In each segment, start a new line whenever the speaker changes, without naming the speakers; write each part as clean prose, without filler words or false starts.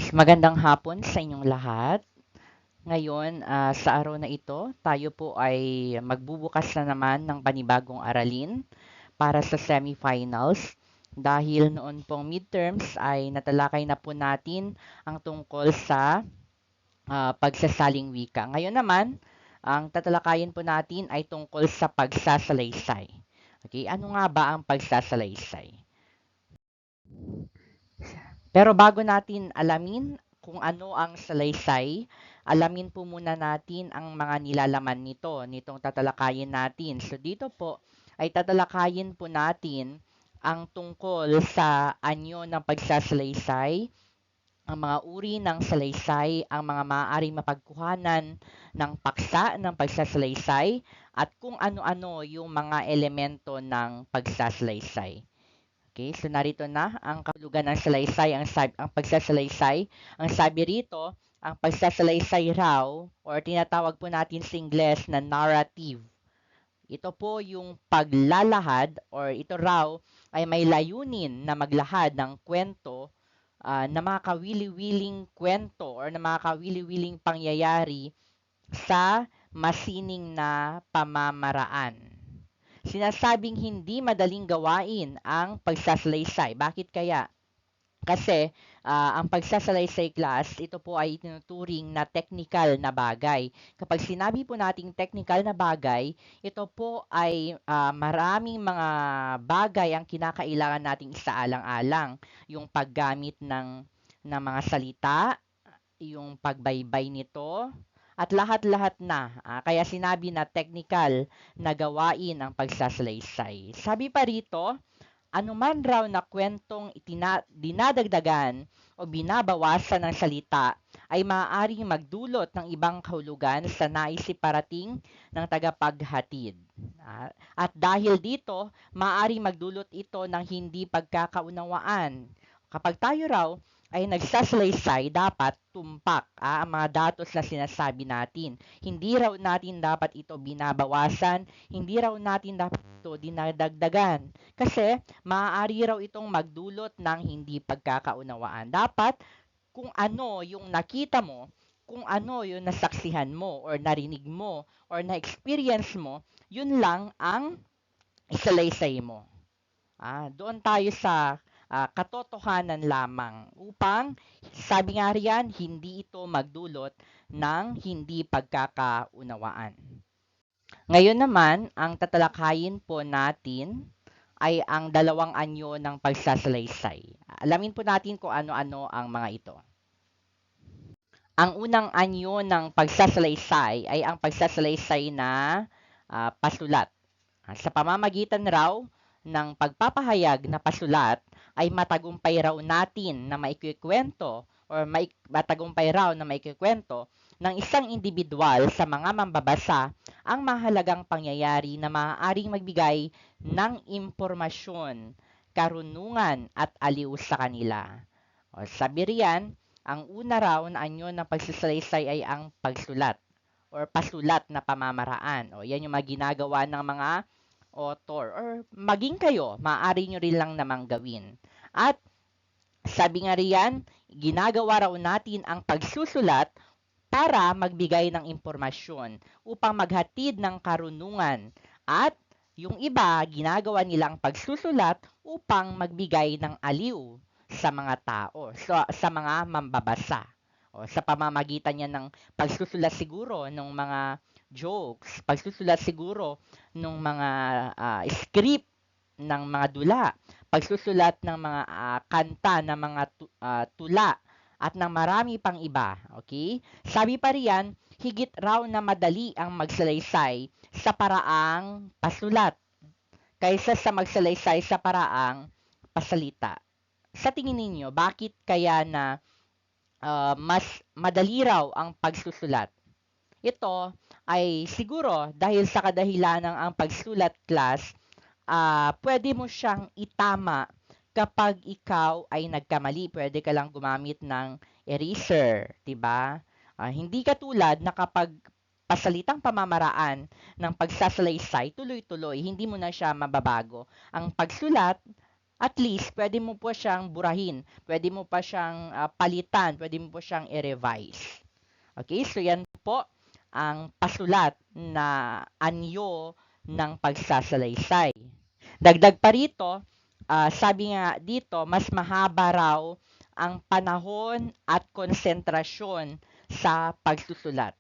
Magandang hapon sa inyong lahat. Ngayon, sa araw na ito, tayo po ay magbubukas na naman ng panibagong aralin para sa semifinals. Dahil noon pong midterms ay natalakay na po natin ang tungkol sa pagsasaling wika. Ngayon naman, ang tatalakayin po natin ay tungkol sa pagsasalaysay. Okay, ano nga ba ang pagsasalaysay? Pero bago natin alamin kung ano ang salaysay, alamin po muna natin ang mga nilalaman nitong tatalakayin natin. So dito po ay tatalakayin po natin ang tungkol sa anyo ng pagsasalaysay, ang mga uri ng salaysay, ang mga maaaring mapagkuhanan ng paksa ng pagsasalaysay, at kung ano-ano yung mga elemento ng pagsasalaysay. Okay, so narito na ang kahulugan ng salaysay, ang pagsasalaysay. Ang sabi rito, ang pagsasalaysay raw, or tinatawag po natin sa Ingles na narrative. Ito po yung paglalahad, or ito raw ay may layunin na maglahad ng kwento, na mga kawili-wiling kwento or na mga kawili-wiling pangyayari sa masining na pamamaraan. Sinasabing hindi madaling gawain ang pagsasalaysay. Bakit kaya? Kasi ang pagsasalaysay class, ito po ay tinuturing na technical na bagay. Kapag sinabi po nating technical na bagay, ito po ay maraming mga bagay ang kinakailangan nating isaalang-alang. Yung paggamit ng mga salita, yung pagbaybay nito, at lahat-lahat na. Kaya sinabi na technical na gawain ang pagsasalaysay. Sabi pa rito, anuman raw na kwentong dinadagdagan o binabawasan ng salita ay maaaring magdulot ng ibang kahulugan sa naisip parating ng tagapaghatid. At dahil dito, maaaring magdulot ito ng hindi pagkakaunawaan. Kapag tayo raw ay nagsasalaysay, dapat tumpak ang mga datos na sinasabi natin. Hindi raw natin dapat ito binabawasan, hindi raw natin dapat ito dinadagdagan. Kasi maaari raw itong magdulot ng hindi pagkakaunawaan. Dapat kung ano yung nakita mo, kung ano yung nasaksihan mo or narinig mo or na-experience mo, yun lang ang isalaysay mo. Doon tayo sa katotohanan lamang upang, sabi nga riyan, hindi ito magdulot ng hindi pagkakaunawaan. Ngayon naman, ang tatalakayin po natin ay ang dalawang anyo ng pagsasalaysay. Alamin po natin kung ano-ano ang mga ito. Ang unang anyo ng pagsasalaysay ay ang pagsasalaysay na pasulat. Sa pamamagitan raw ng pagpapahayag na pasulat ay matagumpay raw natin na maikikwento or matagumpay raw na maikikwento ng isang individual sa mga mambabasa ang mahalagang pangyayari na maaaring magbigay ng impormasyon, karunungan at aliw sa kanila. O, sabi riyan, ang una raw na anyo ng pagsasalaysay ay ang pagsulat or pasulat na pamamaraan. O, yan yung mga ginagawa ng mga author or maging kayo, maaari nyo rin lang namang gawin. At sabi nga riyan, ginagawa raw natin ang pagsusulat para magbigay ng impormasyon upang maghatid ng karunungan, at yung iba ginagawa nilang pagsusulat upang magbigay ng aliw sa mga tao, sa mga mambabasa. O, sa pamamagitan niya ng pagsusulat siguro ng mga jokes, pagsusulat siguro ng mga script ng mga dula, pagsusulat ng mga kanta ng mga tula, at ng marami pang iba. Okay? Sabi pa riyan, higit raw na madali ang magsalaysay sa paraang pasulat kaysa sa magsalaysay sa paraang pasalita. Sa tingin ninyo, bakit kaya na mas madali raw ang pagsusulat? Ito ay siguro dahil sa kadahilanang ang pagsulat class, pwede mo siyang itama kapag ikaw ay nagkamali. Pwede ka lang gumamit ng eraser, 'di ba? Hindi katulad na kapag pasalitang pamamaraan ng pagsasalaysay, tuloy-tuloy, hindi mo na siya mababago. Ang pagsulat, at least pwede mo po siyang burahin, pwede mo pa siyang palitan, pwede mo po siyang i-revise. Okay, so yan po ang pasulat na anyo ng pagsasalaysay. Dagdag pa rito, sabi nga dito, mas mahaba raw ang panahon at konsentrasyon sa pagsusulat.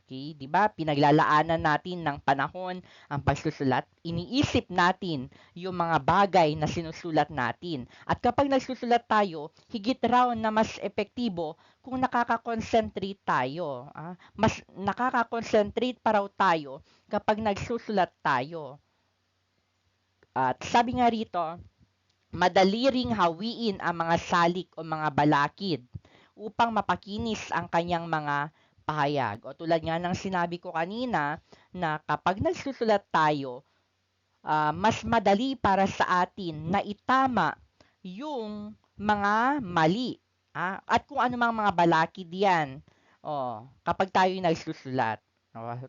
Okay, 'di ba? Pinaglalaanan natin ng panahon ang pagsusulat. Iniisip natin yung mga bagay na sinusulat natin. At kapag nagsusulat tayo, higit raw na mas epektibo kung nakaka-concentrate tayo. Mas nakaka-concentrate pa raw tayo kapag nagsusulat tayo. At sabi nga rito, madali ring hawiin ang mga salik o mga balakid upang mapakinis ang kanyang mga pahayag. O tulad nga ng sinabi ko kanina na kapag nagsusulat tayo, mas madali para sa atin na itama yung mga mali. At kung ano mang mga balakid yan, kapag tayo nagsusulat.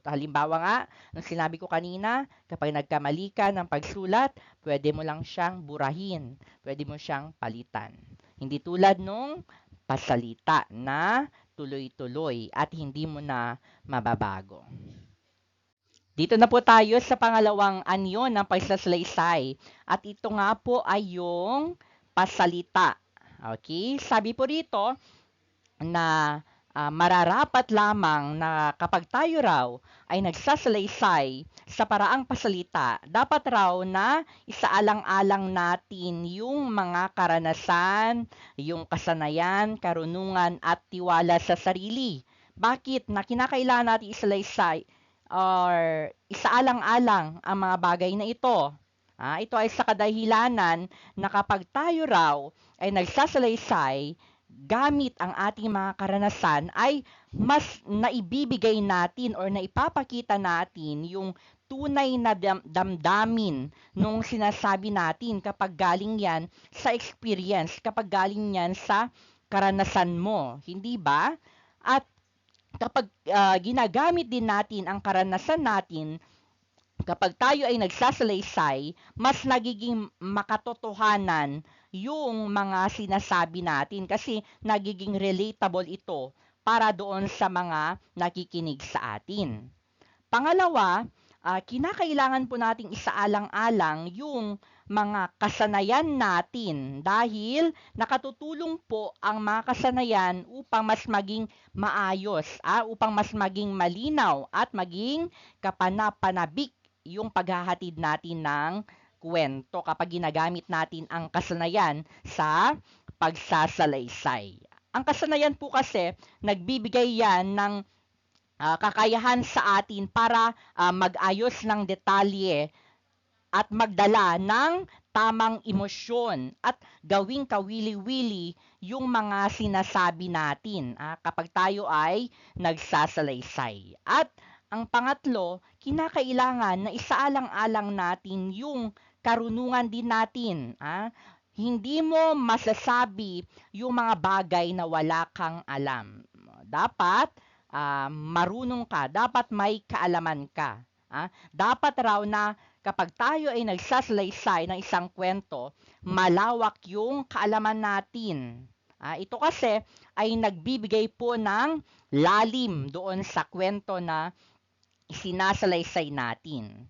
Halimbawa nga, nung sinabi ko kanina, kapag nagkamali ka ng pagsulat, pwede mo lang siyang burahin, pwede mo siyang palitan. Hindi tulad nung pasalita na tuloy-tuloy at hindi mo na mababago. Dito na po tayo sa pangalawang anyo ng pagsasalaysay. At ito nga po ay yung pasalita. Okay? Sabi po rito na mararapat lamang na kapag tayo raw ay nagsasalaysay sa paraang pasalita, dapat raw na isaalang-alang natin yung mga karanasan, yung kasanayan, karunungan at tiwala sa sarili. Bakit? Na kinakailangan natin isalaysay or isaalang-alang ang mga bagay na ito. Ito ay sa kadahilanan na kapag tayo raw ay nagsasalaysay, gamit ang ating mga karanasan ay mas naibibigay natin or naipapakita natin yung tunay na damdamin nung sinasabi natin kapag galing yan sa experience, kapag galing yan sa karanasan mo, hindi ba? At kapag ginagamit din natin ang karanasan natin, kapag tayo ay nagsasalaysay, mas nagiging makatotohanan yung mga sinasabi natin kasi nagiging relatable ito para doon sa mga nakikinig sa atin. Pangalawa, kinakailangan po nating isaalang-alang yung mga kasanayan natin dahil nakatutulong po ang mga kasanayan upang mas maging maayos, upang mas maging malinaw at maging kapanapanabik yung paghahatid natin ng kwento kapag ginagamit natin ang kasanayan sa pagsasalaysay. Ang kasanayan po kasi, nagbibigay yan ng kakayahan sa atin para mag-ayos ng detalye at magdala ng tamang emosyon at gawing kawili-wili yung mga sinasabi natin kapag tayo ay nagsasalaysay. At ang pangatlo, kinakailangan na isaalang-alang natin yung karunungan din natin. Hindi mo masasabi yung mga bagay na wala kang alam. Dapat marunong ka, dapat may kaalaman ka. Dapat raw na kapag tayo ay nagsasalaysay ng isang kwento, malawak yung kaalaman natin. Ito kasi ay nagbibigay po ng lalim doon sa kwento na sinasalaysay natin.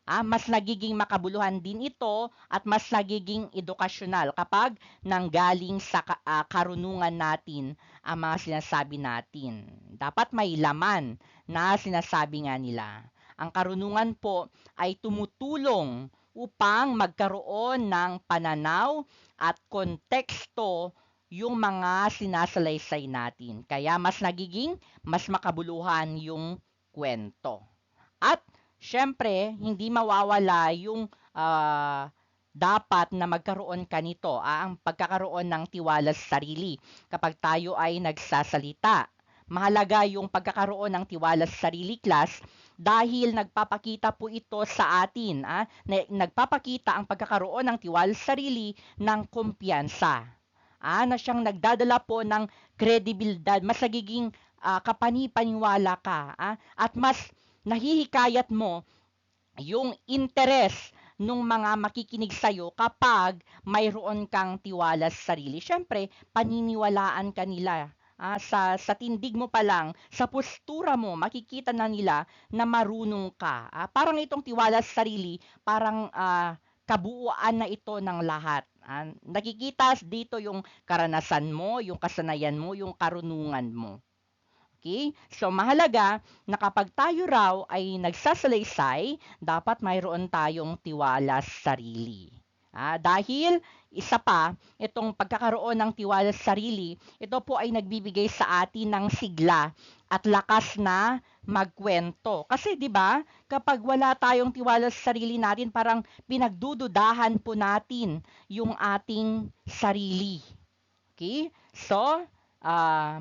Mas nagiging makabuluhan din ito at mas nagiging edukasyonal kapag nanggaling sa karunungan natin ang mga sinasabi natin. Dapat may laman na sinasabi nga nila. Ang karunungan po ay tumutulong upang magkaroon ng pananaw at konteksto yung mga sinasalaysay natin. Kaya mas nagiging mas makabuluhan yung kwento. At syempre, hindi mawawala yung dapat na magkaroon ka nito, ang pagkakaroon ng tiwala sa sarili kapag tayo ay nagsasalita. Mahalaga yung pagkakaroon ng tiwala sa sarili, class, dahil nagpapakita po ito sa atin, nagpapakita ang pagkakaroon ng tiwala sa sarili ng kumpiyansa. Na siyang nagdadala po ng kredibilidad, mas nagiging kapani-paniwala ka, at mas nahihikayat mo yung interes nung mga makikinig sa'yo kapag mayroon kang tiwala sa sarili? Siyempre, paniniwalaan ka nila. Sa tindig mo pa lang, sa postura mo, makikita na nila na marunong ka. Parang itong tiwala sa sarili, parang kabuuan na ito ng lahat. Nakikita dito yung karanasan mo, yung kasanayan mo, yung karunungan mo. Okay? So mahalaga na kapag tayo raw ay nagsasalaysay, dapat mayroon tayong tiwala sa sarili. Dahil isa pa, itong pagkakaroon ng tiwala sa sarili, ito po ay nagbibigay sa atin ng sigla at lakas na magkwento. Kasi 'di ba, kapag wala tayong tiwala sa sarili natin, parang pinagdududahan po natin yung ating sarili. Okay? So,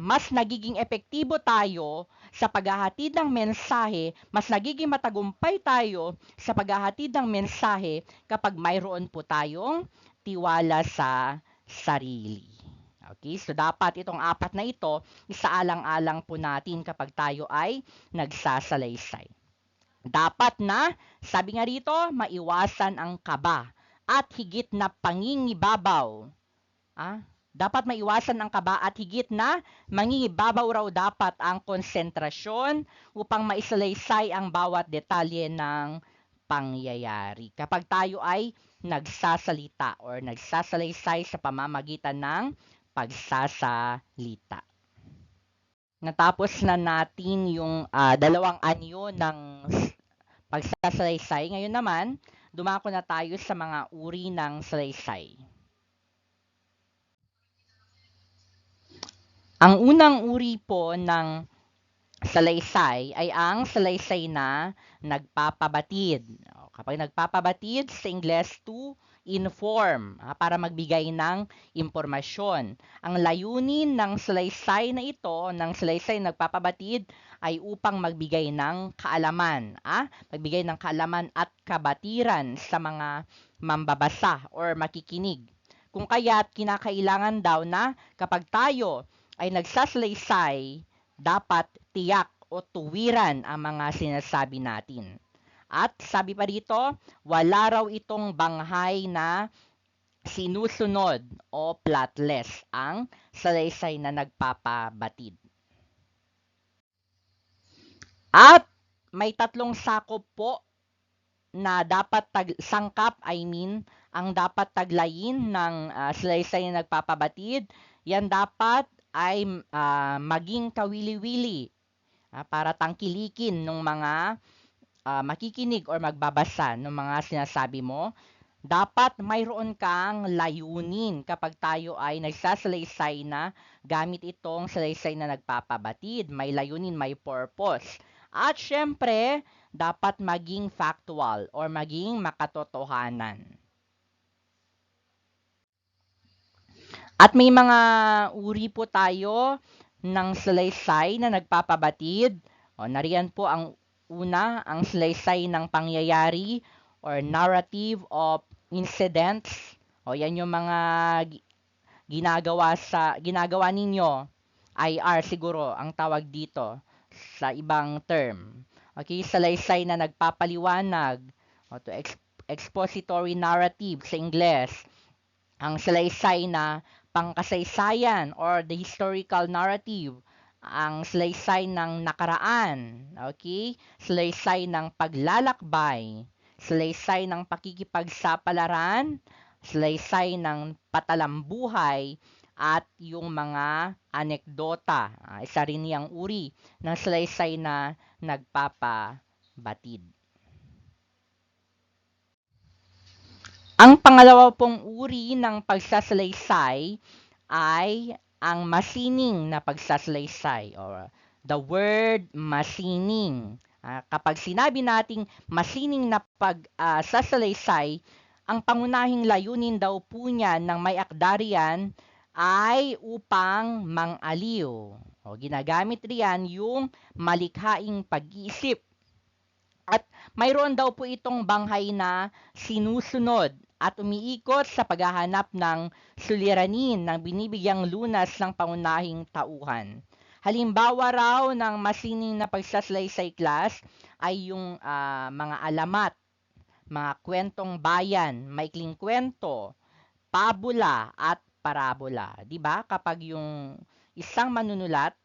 mas nagiging epektibo tayo sa paghahatid ng mensahe, mas nagiging matagumpay tayo sa paghahatid ng mensahe kapag mayroon po tayong tiwala sa sarili. Okay, so dapat itong apat na ito, isaalang-alang po natin kapag tayo ay nagsasalaysay. Dapat na, sabi nga rito, maiwasan ang kaba at higit na pangingibabaw. Dapat maiwasan ang kaba at higit na mangingibabaw raw dapat ang konsentrasyon upang maisalaysay ang bawat detalye ng pangyayari. Kapag tayo ay nagsasalita or nagsasalaysay sa pamamagitan ng pagsasalita. Natapos na natin yung dalawang anyo ng pagsasalaysay. Ngayon naman, dumako na tayo sa mga uri ng salaysay. Ang unang uri po ng salaysay ay ang salaysay na nagpapabatid. Kapag nagpapabatid, sa Ingles, to inform, para magbigay ng impormasyon. Ang layunin ng salaysay na ito, ng salaysay nagpapabatid, ay upang magbigay ng kaalaman. Magbigay ng kaalaman at kabatiran sa mga mambabasa or makikinig. Kung kaya't kinakailangan daw na kapag tayo ay nagsasalaysay, dapat tiyak o tuwiran ang mga sinasabi natin. At sabi pa rito, wala raw itong banghay na sinusunod o plotless ang salaysay na nagpapabatid. At may tatlong sakop po na dapat sangkap, ang dapat taglayin ng salaysay na nagpapabatid. Yan dapat ay maging kawili-wili para tangkilikin ng mga makikinig or magbabasa ng mga sinasabi mo. Dapat mayroon kang layunin kapag tayo ay nagsasalaysay na gamit itong salaysay na nagpapabatid. May layunin, may purpose. At syempre, dapat maging factual or maging makatotohanan. At may mga uri po tayo ng salaysay na nagpapabatid. Nariyan po ang una, ang salaysay ng pangyayari or narrative of incidents. Yan yung mga ginagawa ninyo. IR siguro ang tawag dito sa ibang term. Okay, salaysay na nagpapaliwanag. To expository narrative sa Ingles. Ang salaysay na pangkasaysayan or the historical narrative, ang salaysay ng nakaraan, okay? Salaysay ng paglalakbay, salaysay ng pakikipagsapalaran, salaysay ng patalambuhay, at yung mga anekdota. Isa rin niyang uri ng salaysay na nagpapabatid. Ang pangalawa pong uri ng pagsasalaysay ay ang masining na pagsasalaysay or the word masining. Kapag sinabi nating masining na pagsasalaysay, ang pangunahing layunin daw po niyan ng may akdarian ay upang mangaliw. Ginagamit riyan yung malikhaing pag-iisip. At mayroon daw po itong banghay na sinusunod at umiikot sa paghahanap ng suliranin ng binibigyang lunas ng pangunahing tauhan. Halimbawa raw ng masining na pagsasalaysay class ay yung mga alamat mga kwentong bayan, maikling kwento, pabula at parabola. 'Di ba? Kapag yung isang manunulat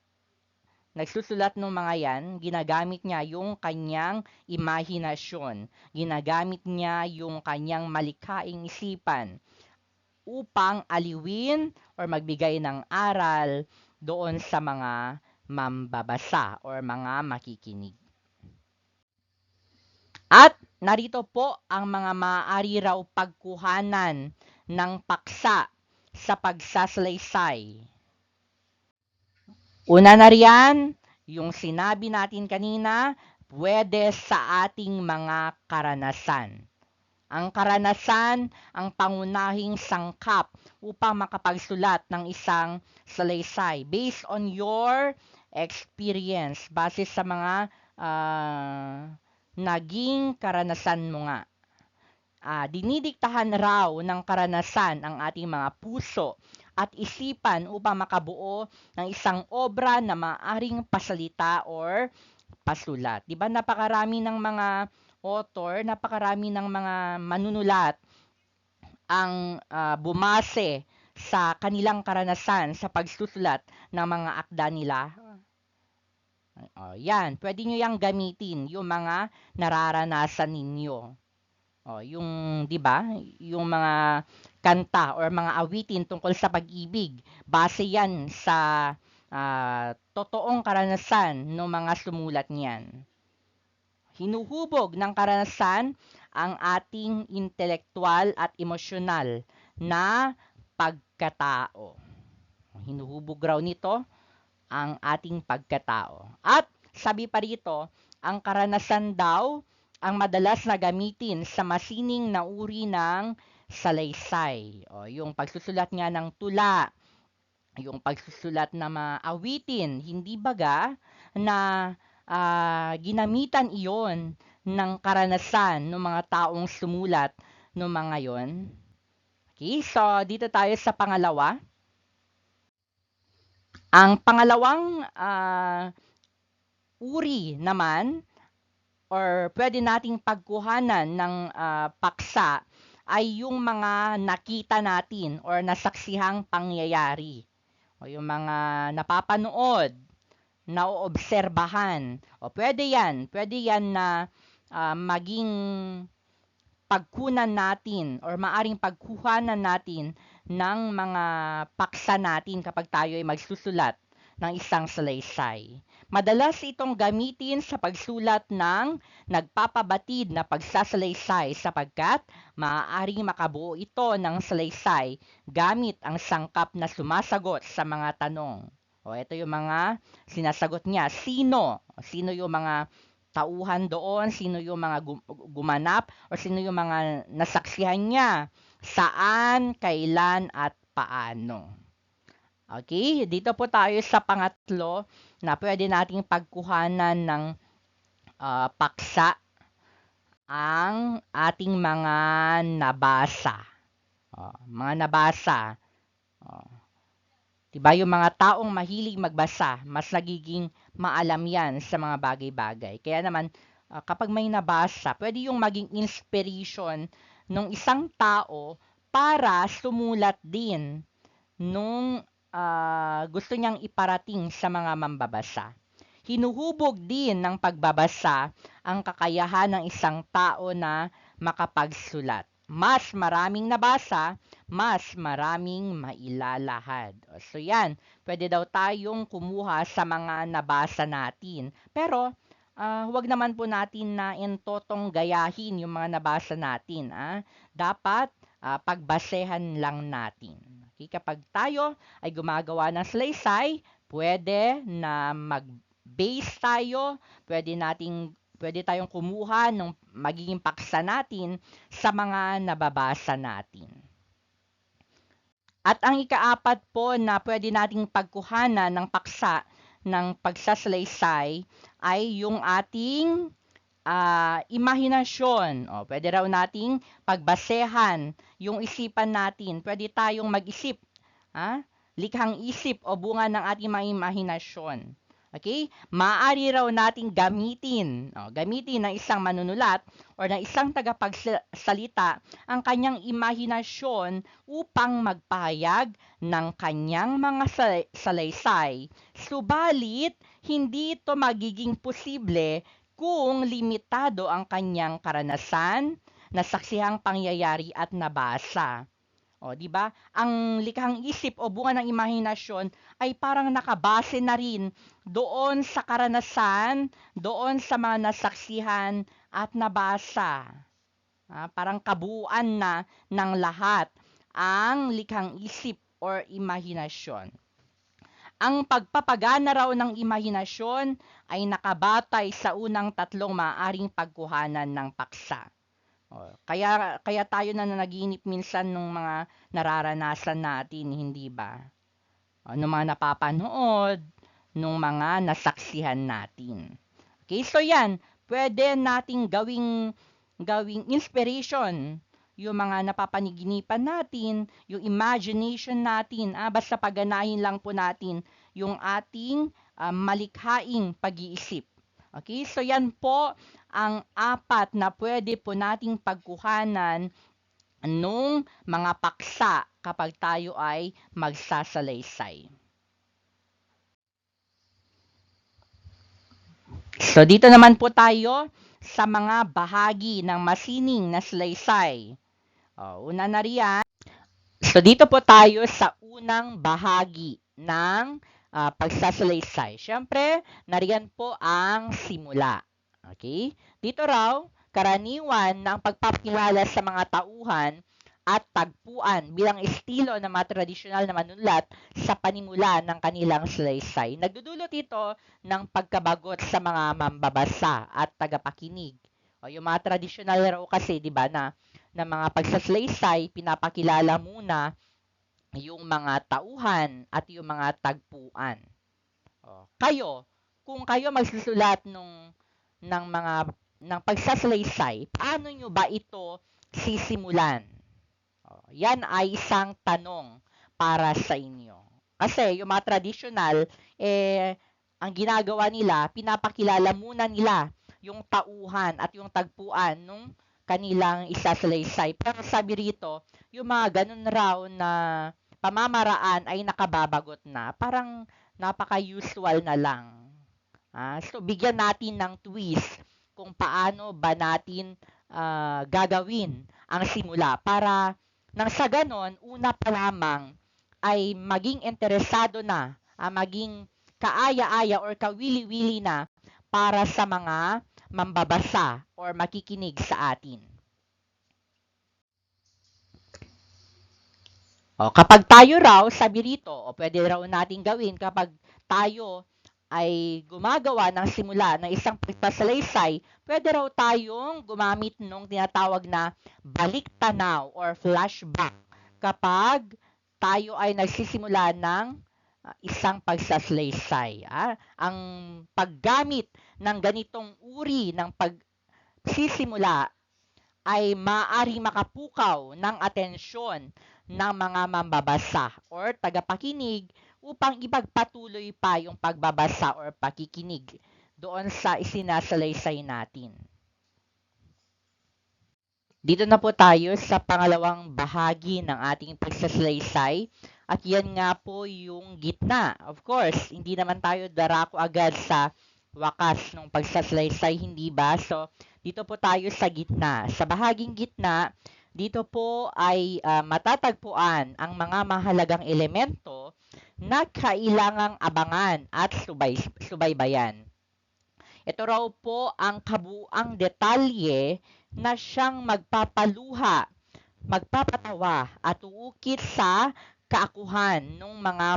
nagsusulat ng mga yan, ginagamit niya yung kanyang imahinasyon, ginagamit niya yung kanyang malikhaing isipan upang aliwin or magbigay ng aral doon sa mga mambabasa or mga makikinig. At narito po ang mga maaari raw pagkuhanan ng paksa sa pagsasalaysay. Una na riyan, yung sinabi natin kanina, pwede sa ating mga karanasan. Ang karanasan ang pangunahing sangkap upang makapagsulat ng isang salaysay based on your experience, base sa mga naging karanasan mo nga. Dinidiktahan raw ng karanasan ang ating mga puso at isipan upang makabuo ng isang obra na maaring pasalita or pasulat. 'Di ba napakarami ng mga author, napakarami ng mga manunulat ang bumase sa kanilang karanasan sa pagsusulat ng mga akda nila. Yan, pwede nyo yang gamitin yung mga nararanasan ninyo. Yung 'di ba, yung mga kanta or mga awitin tungkol sa pag-ibig, base 'yan sa totoong karanasan ng mga sumulat niyan. Hinuhubog ng karanasan ang ating intelektual at emosyonal na pagkatao. Hinuhubog raw nito ang ating pagkatao. At sabi pa rito, ang karanasan daw ang madalas na gamitin sa masining na uri ng salaysay. Yung pagsusulat nga ng tula, yung pagsusulat ng mga awitin, hindi baga na ginamitan iyon ng karanasan ng mga taong sumulat ng mga yon. Okay, so dito tayo sa pangalawa. Ang pangalawang uri naman or pwede nating pagkuhanan ng paksa ay yung mga nakita natin or nasaksihang pangyayari. O yung mga napapanood, naoobserbahan. O pwede yan na maging pagkunan natin or maaring pagkuhanan natin ng mga paksa natin kapag tayo ay magsusulat ng isang salaysay. Madalas itong gamitin sa pagsulat ng nagpapabatid na pagsasalaysay sapagkat maaaring makabuo ito ng salaysay gamit ang sangkap na sumasagot sa mga tanong. Ito yung mga sinasagot niya. Sino? Sino yung mga tauhan doon? Sino yung mga gumanap? O sino yung mga nasaksihan niya? Saan, kailan, at paano? Okay, dito po tayo sa pangatlo na pwede nating pagkuhanan ng paksa ang ating mga nabasa. Mga nabasa. Diba yung mga taong mahilig magbasa, mas nagiging maalam yan sa mga bagay-bagay. Kaya naman, kapag may nabasa, pwede yung maging inspiration ng isang tao para sumulat din nung gusto niyang iparating sa mga mambabasa. Hinuhubog din ng pagbabasa ang kakayahan ng isang tao na makapagsulat. Mas maraming nabasa, mas maraming mailalahad. So yan, pwede daw tayong kumuha sa mga nabasa natin. Pero huwag naman po natin na intotong gayahin yung mga nabasa natin. Dapat pagbasehan lang natin. Okay, kapag tayo ay gumagawa ng salaysay, pwede na mag-base tayo, pwede tayong kumuha ng magiging paksa natin sa mga nababasa natin. At ang ikaapat po na pwede nating pagkuhanan ng paksa ng pagsasalaysay ay yung ating imahinasyon. Pwede raw nating pagbasehan yung isipan natin. Pwede tayong mag-isip. Likhang isip o bunga ng ating mga imahinasyon. Okay? Maaari raw nating gamitin ng isang manunulat or ng isang tagapagsalita ang kanyang imahinasyon upang magpahayag ng kanyang mga salaysay. Subalit, hindi ito magiging posible kung limitado ang kanyang karanasan, nasaksihang pangyayari at nabasa. O, di ba? Ang likhang isip o bunga ng imahinasyon ay parang nakabase na rin doon sa karanasan, doon sa mga nasaksihan at nabasa. Parang kabuuan na ng lahat ang likhang isip or imahinasyon. Ang pagpapagana raw ng imahinasyon ay nakabatay sa unang tatlong maaaring pagkuhanan ng paksa. Kaya tayo na nanaginip minsan nung mga nararanasan natin, hindi ba? Nung mga napapanood, nung mga nasaksihan natin. Okay, so yan, pwede nating gawing inspiration yung mga napapaniginipan natin, yung imagination natin, basta paganahin lang po natin yung ating malikhaing pag-iisip. Okay, so yan po ang 4 na pwede po nating pagkuhanan nung mga paksa kapag tayo ay magsasalaysay. So dito naman po tayo sa mga bahagi ng masining na salaysay. Una na riyan. So dito po tayo sa unang bahagi ng pagsasalaysay. Siyempre, nariyan po ang simula. Okay? Dito raw, karaniwan ng pagpapakilala sa mga tauhan at tagpuan bilang estilo ng mga tradisyonal na manunulat sa panimula ng kanilang salaysay. Nagdudulot ito ng pagkabagot sa mga mambabasa at tagapakinig. Yung mga tradisyonal raw kasi, di ba, na mga pagsasalaysay, pinapakilala muna yung mga tauhan at yung mga tagpuan. Kung kayo magsusulat ng pagsasalaysay, paano nyo ba ito sisimulan? Yan ay isang tanong para sa inyo. Kasi yung mga tradisyonal, ang ginagawa nila, pinapakilala muna nila yung tauhan at yung tagpuan nung kanilang isasalaysay. Pero sabi rito, yung mga ganun raw na pamamaraan ay nakababagot na. Parang napaka-usual na lang. So, bigyan natin ng twist kung paano ba natin gagawin ang simula para nang sa ganon, una pa lamang ay maging interesado na, maging kaaya-aya or kawili-wili na para sa mga mambabasa or makikinig sa atin. Kapag tayo raw, sabi rito, pwede raw natin gawin kapag tayo ay gumagawa ng simula ng isang pagsasalaysay, pwede raw tayong gumamit ng tinatawag na balik-tanaw or flashback kapag tayo ay nagsisimula ng isang pagsasalaysay. Ang paggamit ng ganitong uri ng pagsisimula ay maaari makapukaw ng atensyon ng mga mambabasa or tagapakinig upang ipagpatuloy pa yung pagbabasa or pakikinig doon sa isinasalaysay natin. Dito na po tayo sa pangalawang bahagi ng ating pagsasalaysay at yan nga po yung gitna. Of course, hindi naman tayo darako agad sa wakas ng pagsasalaysay, hindi ba? So, dito po tayo sa gitna. Sa bahaging gitna, dito po ay matatagpuan ang mga mahalagang elemento na kailangang abangan at subaybayan. Ito raw po ang kabuang detalye na siyang magpapaluha, magpapatawa at uukit sa kaakuhan ng mga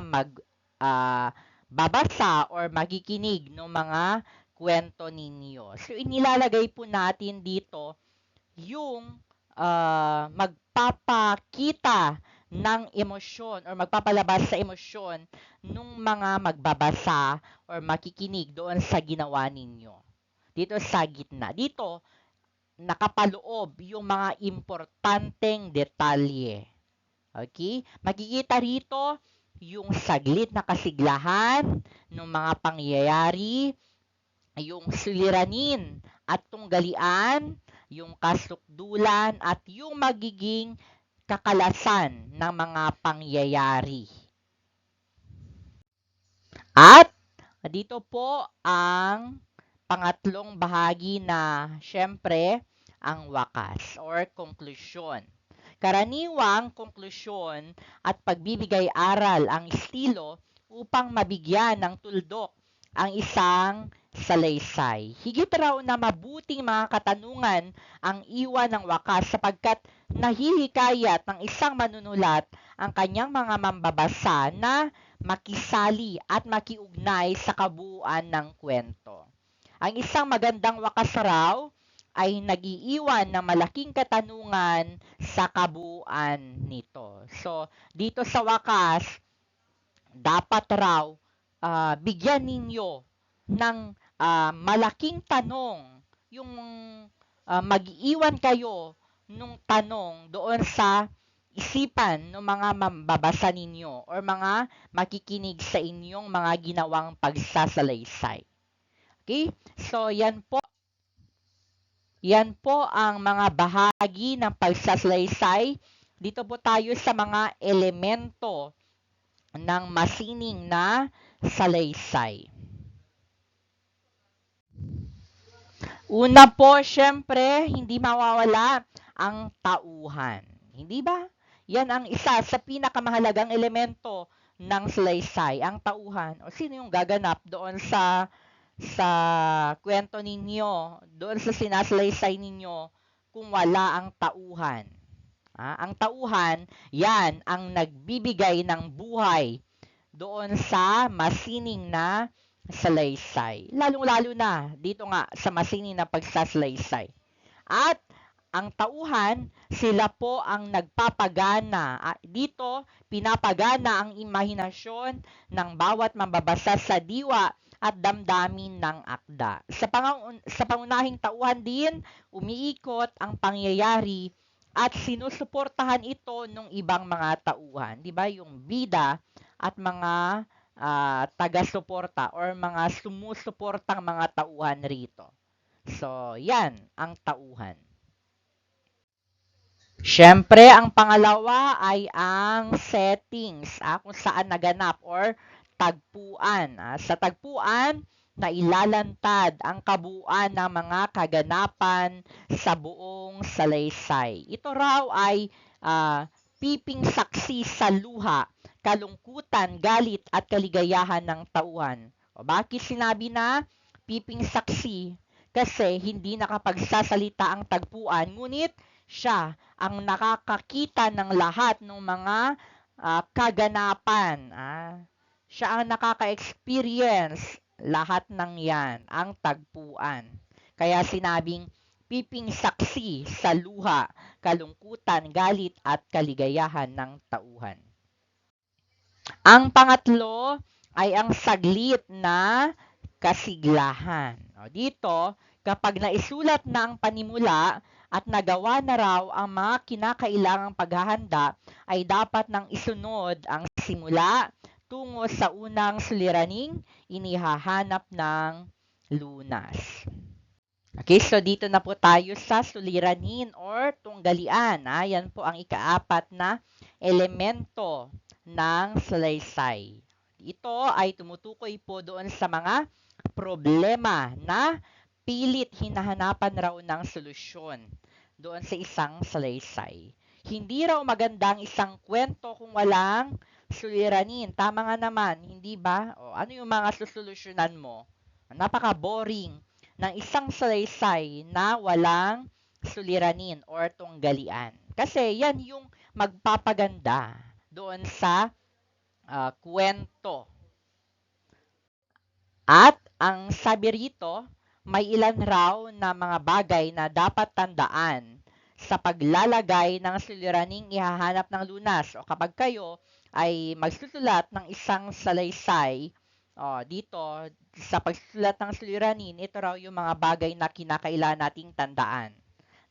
babasa or magikinig ng mga kwento ninyo. So, inilalagay po natin dito yung magpapakita ng emosyon or magpapalabas sa emosyon nung mga magbabasa or makikinig doon sa ginawa ninyo. Dito sa gitna. Dito, nakapaloob yung mga importanteng detalye. Okay? Makikita rito yung saglit na kasiglahan ng mga pangyayari, yung suliranin at tunggalian, yung kasukdulan at yung magiging kakalasan ng mga pangyayari. At dito po ang pangatlong bahagi na syempre ang wakas or konklusyon. Karaniwang konklusyon at pagbibigay aral ang estilo upang mabigyan ng tuldok ang isang salaysay. Higit raw na mabuting mga katanungan ang iwan ng wakas sapagkat nahihikayat ng isang manunulat ang kanyang mga mambabasa na makisali at makiugnay sa kabuuan ng kwento. Ang isang magandang wakas raw ay nag-iiwan ng malaking katanungan sa kabuuan nito. So, dito sa wakas, dapat raw bigyan ninyo ng malaking tanong, yung mag-iwan kayo nung tanong doon sa isipan ng mga mambabasa ninyo or mga makikinig sa inyong mga ginawang pagsasalaysay. Okay? So, yan po ang mga bahagi ng pagsasalaysay. Dito po tayo sa mga elemento ng masining na salaysay. Una po, syempre, hindi mawawala ang tauhan. Hindi ba? Yan ang isa sa pinakamahalagang elemento ng salaysay, ang tauhan. O sino yung gaganap doon sa kwento ninyo, doon sa sinasalaysay ninyo kung wala ang tauhan. Ang tauhan, yan ang nagbibigay ng buhay doon sa masining na salaysay. Lalong-lalo na dito nga sa masining na pagsasalaysay. At ang tauhan, sila po ang nagpapagana. Dito, pinapagana ang imahinasyon ng bawat mambabasa sa diwa at damdamin ng akda. Sa pangunahing tauhan din, umiikot ang pangyayari at sinusuportahan ito ng ibang mga tauhan. Di ba? Yung bida at mga taga-suporta or mga sumusuportang mga tauhan rito. So, yan ang tauhan. Siyempre, ang pangalawa ay ang settings kung saan naganap or tagpuan. Sa tagpuan, nailalantad ang kabuuan ng mga kaganapan sa buong salaysay. Ito raw ay piping saksi sa luha, kalungkutan, galit at kaligayahan ng tauhan. O bakit sinabi na piping saksi? Kasi hindi nakapagsasalita ang tagpuan, ngunit siya ang nakakakita ng lahat ng mga kaganapan. Siya ang nakaka-experience lahat ng yan, ang tagpuan. Kaya sinabing piping saksi sa luha, kalungkutan, galit at kaligayahan ng tauhan. Ang pangatlo ay ang saglit na kasiglahan. Dito, kapag naisulat na ang panimula at nagawa na raw ang mga kinakailangang paghahanda, ay dapat nang isunod ang simula tungo sa unang suliraning inihahanap ng lunas. Okay, so dito na po tayo sa suliranin or tunggalian. Yan po ang ikaapat na elemento ng salaysay. Ito ay tumutukoy po doon sa mga problema na pilit hinahanapan raw ng solusyon doon sa isang salaysay. Hindi raw magandang isang kwento kung walang suliranin. Tama nga naman, hindi ba? Ano yung mga susolusyonan mo? Napaka-boring ng isang salaysay na walang suliranin or tunggalian. Kasi yan yung magpapaganda doon sa kwento. At ang sabi rito, may ilan raw na mga bagay na dapat tandaan sa paglalagay ng suliraning ihahanap ng lunas. O kapag kayo ay magsusulat ng isang salaysay, dito sa pagsusulat ng suliranin, ito raw yung mga bagay na kinakailangan nating tandaan.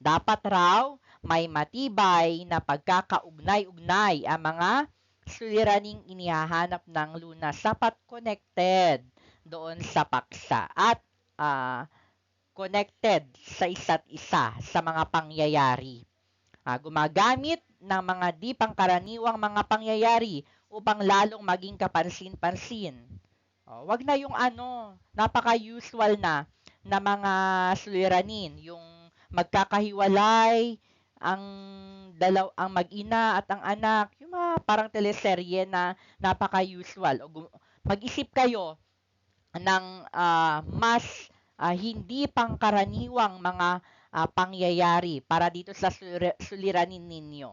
Dapat raw may matibay na pagkakaugnay-ugnay ang mga suliraning inihahanap ng lunas. Dapat connected doon sa paksa at connected sa isa't isa sa mga pangyayari. Gumagamit ng mga di pangkaraniwang mga pangyayari upang lalong maging kapansin-pansin. Wag na yung napaka-usual na mga suliranin, yung magkakahiwalay ang ang mag-ina at ang anak, yung mga parang teleserye na napaka-usual. Mag-isip kayo ng mas hindi pangkaraniwang mga pangyayari para dito sa suliranin ninyo.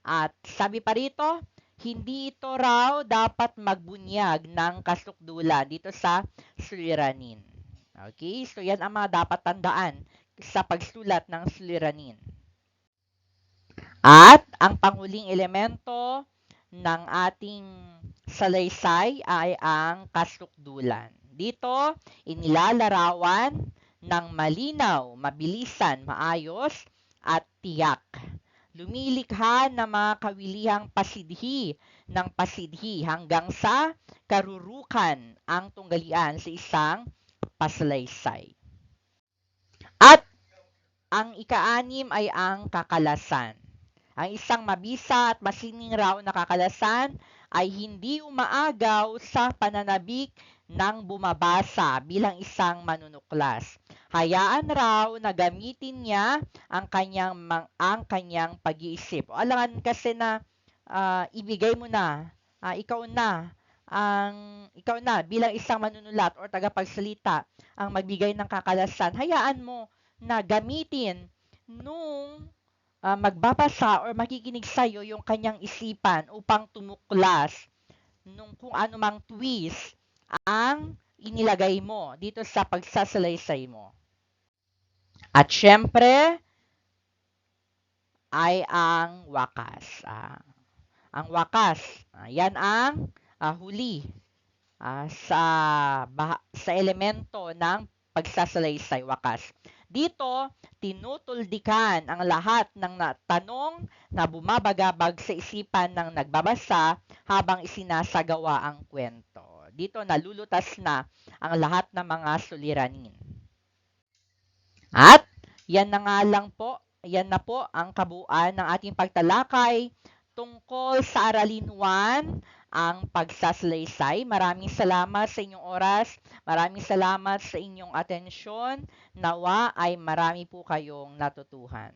At sabi pa rito, hindi ito raw dapat magbunyag ng kasukdulan dito sa suliranin. Okay? So yan ang mga dapat tandaan sa pagsulat ng suliranin. At ang panghuling elemento ng ating salaysay ay ang kasukdulan. Dito, inilalarawan ng malinaw, mabilisan, maayos, at tiyak. Lumilikha ng mga kawilihang pasidhi ng pasidhi hanggang sa karurukan ang tunggalian sa isang pasalaysay. At ang ika-anim ay ang kakalasan. Ang isang mabisa at masining raw na kakalasan ay hindi umaagaw sa pananabik ng bumabasa bilang isang manunuklas. Hayaan raw na gamitin niya ang kanyang pag-iisip. O alangan kasi na ibigay mo na, ikaw na bilang isang manunulat o tagapagsalita ang magbigay ng kakalasan. Hayaan mo na gamitin nung magbabasa or makikinig sa'yo yung kanyang isipan upang tumuklas nung kung ano mang twist ang inilagay mo dito sa pagsasalaysay mo. At syempre, ay ang wakas. Ang wakas, yan ang huli sa elemento ng pagsasalaysay, wakas. Dito, tinutuldikan ang lahat ng tanong na bumabagabag sa isipan ng nagbabasa habang isinasagawa ang kwento. Dito, nalulutas na ang lahat ng mga suliranin. At yan na po ang kabuuan ng ating pagtalakay tungkol sa Aralin 1, ang pagsasalaysay. Maraming salamat sa inyong oras. Maraming salamat sa inyong atensyon. Nawa ay marami po kayong natutuhan.